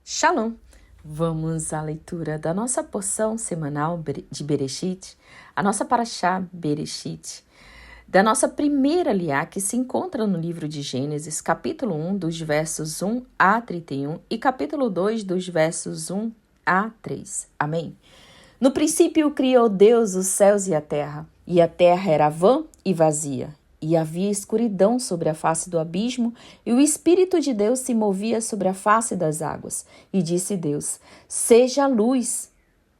Shalom! Vamos à leitura da nossa porção semanal de Bereshit, a nossa parashá Bereshit, da nossa primeira liá, que se encontra no livro de Gênesis, capítulo 1, dos versos 1 a 31 e capítulo 2, dos versos 1 a 3. Amém? No princípio criou Deus os céus e a terra era vã e vazia. E havia escuridão sobre a face do abismo, e o Espírito de Deus se movia sobre a face das águas. E disse Deus: seja luz.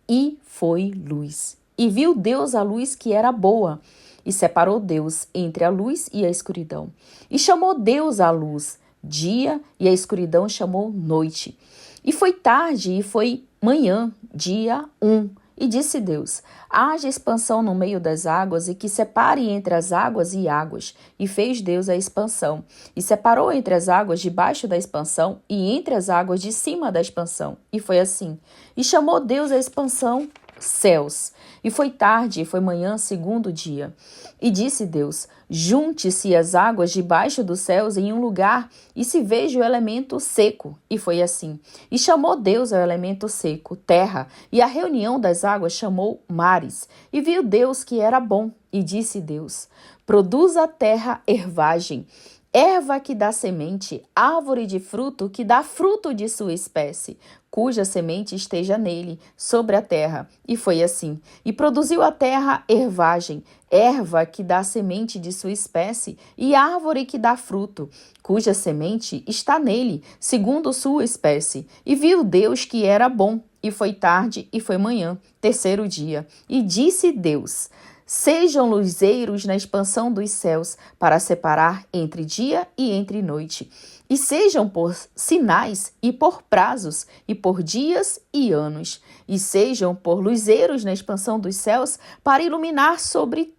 E foi luz. E viu Deus a luz que era boa, e separou Deus entre a luz e a escuridão. E chamou Deus a luz dia, e a escuridão chamou noite. E foi tarde, e foi manhã, dia 1. E disse Deus: haja expansão no meio das águas e que separe entre as águas e águas. E fez Deus a expansão. E separou entre as águas debaixo da expansão e entre as águas de cima da expansão. E foi assim. E chamou Deus a expansão céus. E foi tarde e foi manhã, segundo dia. E disse Deus: junte-se as águas debaixo dos céus em um lugar, e se veja o elemento seco. E foi assim. E chamou Deus ao elemento seco, terra, e a reunião das águas chamou mares. E viu Deus que era bom. E disse Deus: produz a terra ervagem, erva que dá semente, árvore de fruto que dá fruto de sua espécie, cuja semente esteja nele, sobre a terra. E foi assim. E produziu a terra ervagem, erva que dá semente de sua espécie, e árvore que dá fruto, cuja semente está nele, segundo sua espécie. E viu Deus que era bom. E foi tarde e foi manhã, terceiro dia. E disse Deus: sejam luzeiros na expansão dos céus, para separar entre dia e entre noite. E sejam por sinais e por prazos, e por dias e anos. E sejam por luzeiros na expansão dos céus, para iluminar sobre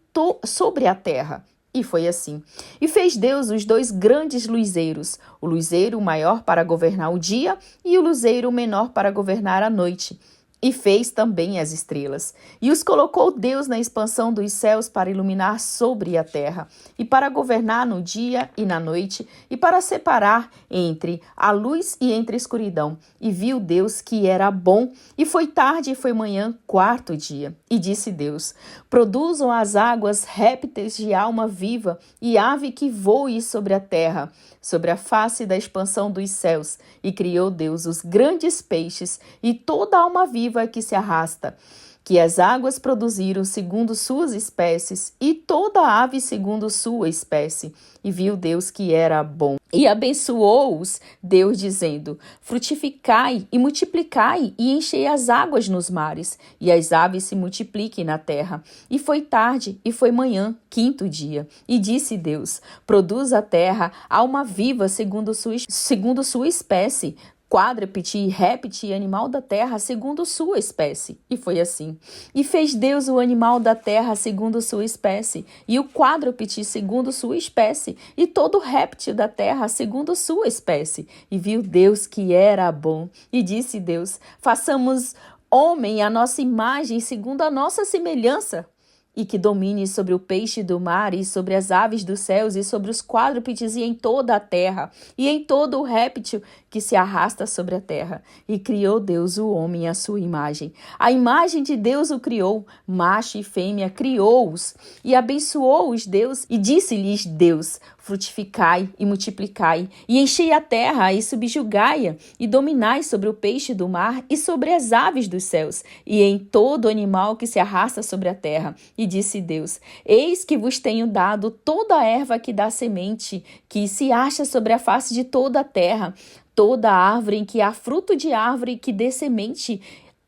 a terra. E foi assim. E fez Deus os dois grandes luzeiros, o luzeiro maior para governar o dia e o luzeiro menor para governar a noite. E fez também as estrelas. E os colocou Deus na expansão dos céus para iluminar sobre a terra, e para governar no dia e na noite, e para separar entre a luz e entre a escuridão. E viu Deus que era bom. E foi tarde e foi manhã, quarto dia. E disse Deus: produzam as águas répteis de alma viva, e ave que voe sobre a terra, sobre a face da expansão dos céus. E criou Deus os grandes peixes e toda alma viva que se arrasta, que as águas produziram segundo suas espécies, e toda ave segundo sua espécie. E viu Deus que era bom. E abençoou-os Deus, dizendo: frutificai e multiplicai, e enchei as águas nos mares, e as aves se multipliquem na terra. E foi tarde e foi manhã, quinto dia. E disse Deus: produz a terra alma viva segundo sua espécie, quádrupede e réptil e animal da terra segundo sua espécie. E foi assim. E fez Deus o animal da terra segundo sua espécie, e o quádrupede segundo sua espécie, e todo réptil da terra segundo sua espécie. E viu Deus que era bom. E disse Deus: façamos homem à nossa imagem, segundo a nossa semelhança, e que domine sobre o peixe do mar, e sobre as aves dos céus, e sobre os quádrupeds, e em toda a terra, e em todo o réptil que se arrasta sobre a terra. E criou Deus o homem à sua imagem. A imagem de Deus o criou, macho e fêmea criou-os. E abençoou-os Deus, e disse-lhes Deus: frutificai e multiplicai, e enchei a terra, e subjugai-a, e dominai sobre o peixe do mar, e sobre as aves dos céus, e em todo animal que se arrasta sobre a terra. E disse Deus: eis que vos tenho dado toda a erva que dá semente, que se acha sobre a face de toda a terra, toda árvore em que há fruto de árvore que dê semente,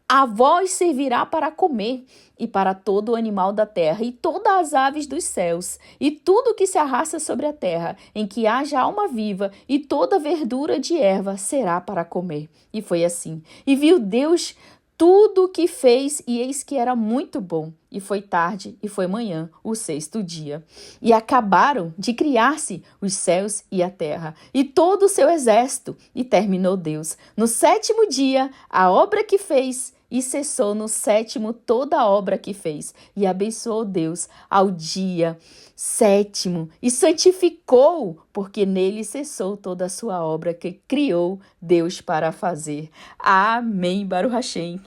a vós servirá para comer, e para todo o animal da terra, e todas as aves dos céus, e tudo que se arrasta sobre a terra, em que haja alma viva, e toda verdura de erva será para comer. E foi assim. E viu Deus tudo o que fez, e eis que era muito bom. E foi tarde e foi manhã, o sexto dia. E acabaram de criar-se os céus e a terra, e todo o seu exército. E terminou Deus, no sétimo dia, a obra que fez, e cessou no 7º toda a obra que fez, e abençoou Deus ao dia 7º, e santificou, porque nele cessou toda a sua obra que criou Deus para fazer. Amém, Baruch Hashem.